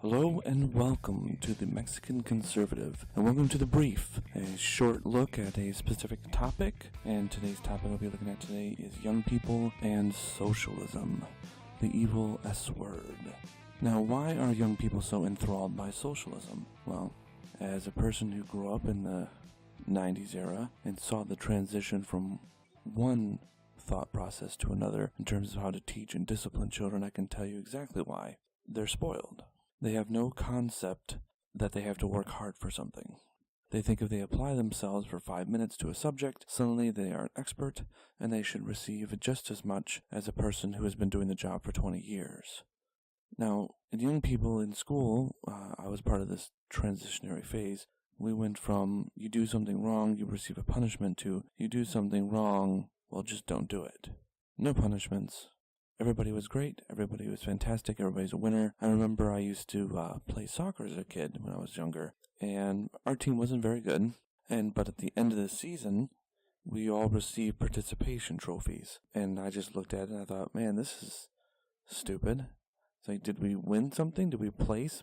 Hello and welcome to the Mexican Conservative, and welcome to The Brief, a short look at a specific topic, and today's topic we'll be looking at today is young people and socialism, the evil S word. Now, why are young people so enthralled by socialism? Well, as a person who grew up in the 90s era and saw the transition from one thought process to another in terms of how to teach and discipline children, I can tell you exactly why. They're spoiled. They have no concept that they have to work hard for something. They think if they apply themselves for 5 minutes to a subject, suddenly they are an expert, and they should receive just as much as a person who has been doing the job for 20 years. Now, in young people in school, I was part of this transitionary phase. We went from, you do something wrong, you receive a punishment, to, you do something wrong, well, just don't do it. No punishments. Everybody was great, everybody was fantastic, everybody's a winner. I remember I used to play soccer as a kid when I was younger, and our team wasn't very good, but at the end of the season, we all received participation trophies, and I just looked at it and I thought, man, this is stupid. It's like, did we win something? Did we place?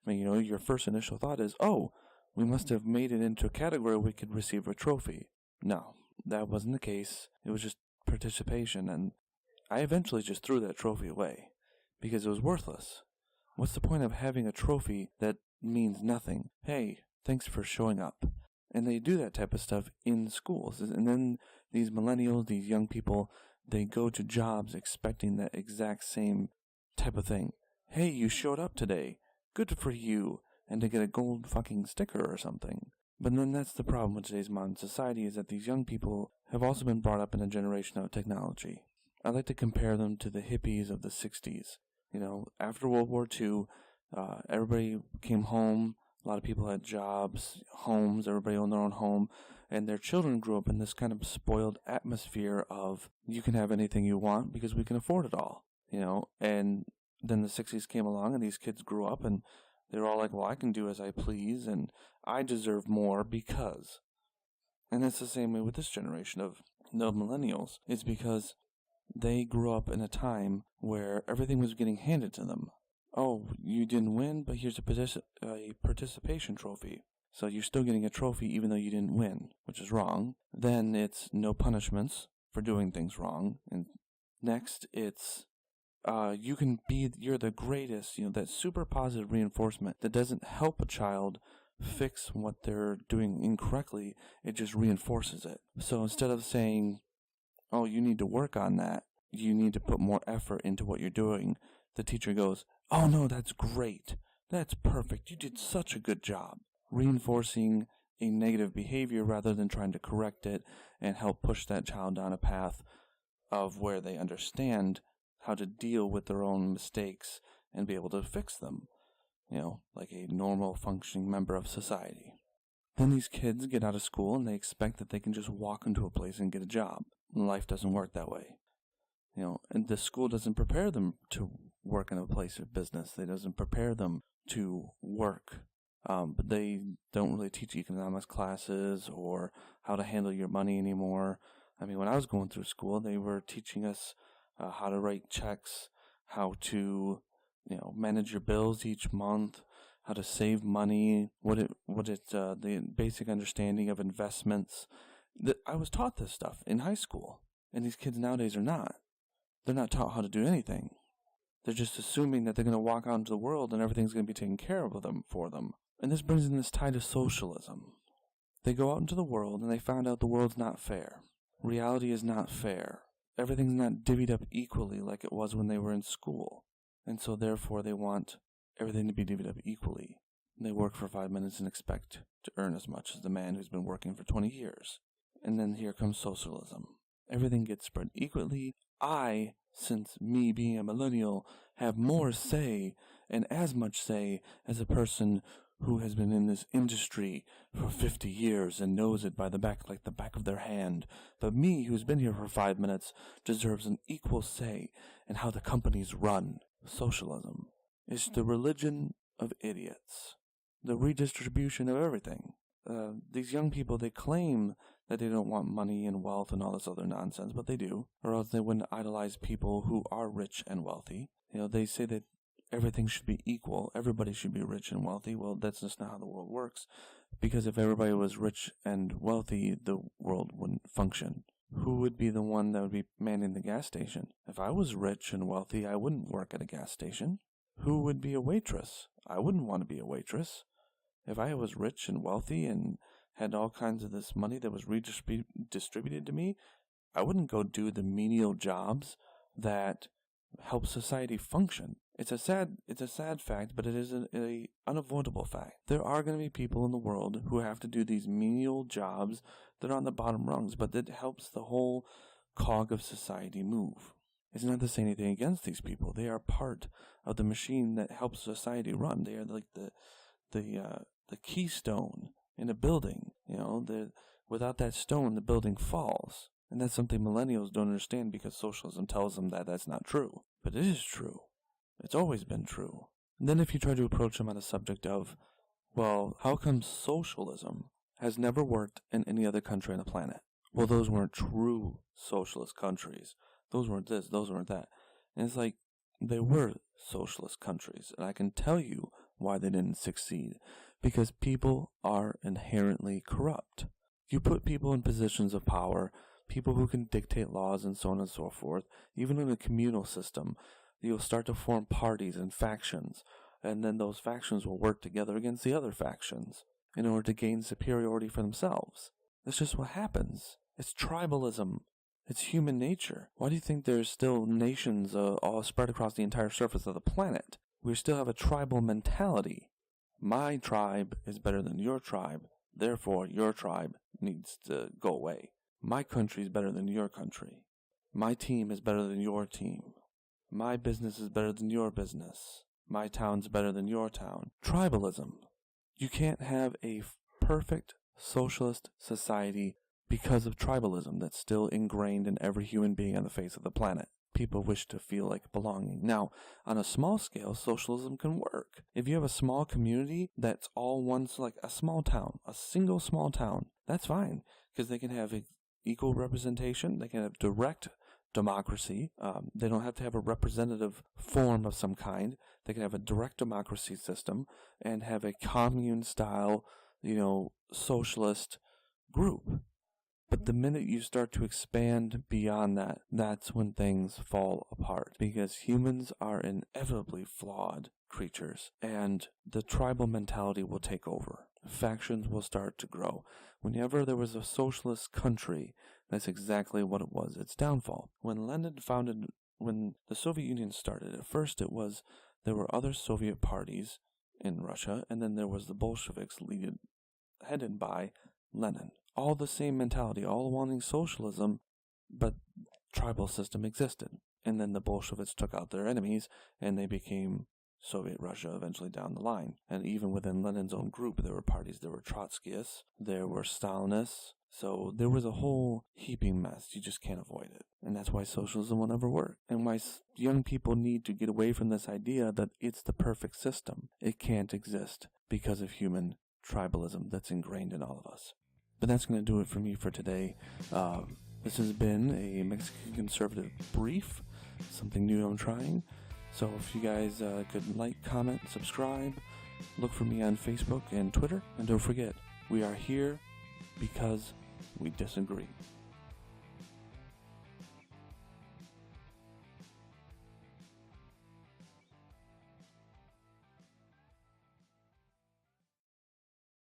Your first initial thought is, oh, we must have made it into a category we could receive a trophy. No, that wasn't the case. It was just participation, and I eventually just threw that trophy away because it was worthless. What's the point of having a trophy that means nothing? Hey, thanks for showing up. And they do that type of stuff in schools. And then these millennials, these young people, they go to jobs expecting that exact same type of thing. Hey, you showed up today. Good for you. And to get a gold fucking sticker or something. But then that's the problem with today's modern society, is that these young people have also been brought up in a generation of technology. I like to compare them to the hippies of the 60s. After World War II, everybody came home. A lot of people had jobs, homes, everybody owned their own home, and their children grew up in this kind of spoiled atmosphere of, you can have anything you want because we can afford it all, and then the 60s came along and these kids grew up and they were all like, well, I can do as I please and I deserve more because. And it's the same way with this generation of the millennials. It's because they grew up in a time where everything was getting handed to them. Oh, you didn't win, but here's a participation trophy. So you're still getting a trophy even though you didn't win, which is wrong. Then it's no punishments for doing things wrong. And next, it's you're the greatest, that super positive reinforcement that doesn't help a child fix what they're doing incorrectly, it just reinforces it. So instead of saying, oh, you need to work on that, you need to put more effort into what you're doing, the teacher goes, oh no, that's great, that's perfect, you did such a good job. Reinforcing a negative behavior rather than trying to correct it and help push that child down a path of where they understand how to deal with their own mistakes and be able to fix them, like a normal functioning member of society. Then these kids get out of school and they expect that they can just walk into a place and get a job. Life doesn't work that way. And the school doesn't prepare them to work in a place of business. It doesn't prepare them to work. But they don't really teach economics classes or how to handle your money anymore. When I was going through school, they were teaching us how to write checks, how to, manage your bills each month, how to save money, the basic understanding of investments. I was taught this stuff in high school, and these kids nowadays are not. They're not taught how to do anything. They're just assuming that they're going to walk out into the world and everything's going to be taken care of for them. And this brings in this tie to socialism. They go out into the world and they find out the world's not fair. Reality is not fair. Everything's not divvied up equally like it was when they were in school. And so therefore they want everything to be divvied up equally. They work for 5 minutes and expect to earn as much as the man who's been working for 20 years. And then here comes socialism. Everything gets spread equally. I, since me being a millennial, have more say and as much say as a person who has been in this industry for 50 years and knows it by the back of their hand. But me, who's been here for 5 minutes, deserves an equal say in how the companies run. Socialism is the religion of idiots. The redistribution of everything. These young people, they claim that they don't want money and wealth and all this other nonsense, but they do. Or else they wouldn't idolize people who are rich and wealthy. They say that everything should be equal. Everybody should be rich and wealthy. Well, that's just not how the world works. Because if everybody was rich and wealthy, the world wouldn't function. Who would be the one that would be manning the gas station? If I was rich and wealthy, I wouldn't work at a gas station. Who would be a waitress? I wouldn't want to be a waitress. If I was rich and wealthy and had all kinds of this money that was redistributed to me, I wouldn't go do the menial jobs that help society function. It's a sad fact, but it is an unavoidable fact. There are going to be people in the world who have to do these menial jobs that are on the bottom rungs, but that helps the whole cog of society move. It's not to say anything against these people. They are part of the machine that helps society run. They are like the keystone in a building. Without that stone, the building falls. And that's something millennials don't understand because socialism tells them that that's not true. But it is true. It's always been true. And then if you try to approach them on a subject of, well, how come socialism has never worked in any other country on the planet? Well, those weren't true socialist countries. Those weren't this, those weren't that. And it's like, they were socialist countries. And I can tell you why they didn't succeed. Because people are inherently corrupt. You put people in positions of power, people who can dictate laws and so on and so forth, even in a communal system, you'll start to form parties and factions, and then those factions will work together against the other factions in order to gain superiority for themselves. That's just what happens. It's tribalism. It's human nature. Why do you think there's still nations all spread across the entire surface of the planet? We still have a tribal mentality. My tribe is better than your tribe, therefore your tribe needs to go away. My country is better than your country. My team is better than your team. My business is better than your business. My town's better than your town. Tribalism. You can't have a perfect socialist society because of tribalism that's still ingrained in every human being on the face of the planet. People wish to feel like belonging. Now, on a small scale, socialism can work. If you have a small community that's all one, like a small town, a single small town, that's fine, because they can have equal representation, they can have direct democracy. They don't have to have a representative form of some kind. They can have a direct democracy system and have a commune-style, socialist group. But the minute you start to expand beyond that, that's when things fall apart. Because humans are inevitably flawed creatures, and the tribal mentality will take over. Factions will start to grow. Whenever there was a socialist country, that's exactly what it was, its downfall. When the Soviet Union started, at first there were other Soviet parties in Russia, and then there was the Bolsheviks headed by Lenin. All the same mentality, all wanting socialism, but tribal system existed. And then the Bolsheviks took out their enemies, and they became Soviet Russia eventually down the line. And even within Lenin's own group, there were parties. There were Trotskyists, there were Stalinists. So there was a whole heaping mess. You just can't avoid it. And that's why socialism will never work. And why young people need to get away from this idea that it's the perfect system. It can't exist because of human tribalism that's ingrained in all of us. But that's going to do it for me for today. This has been a Mexican Conservative brief, something new I'm trying. So if you guys could like, comment, subscribe, look for me on Facebook and Twitter. And don't forget, we are here because we disagree.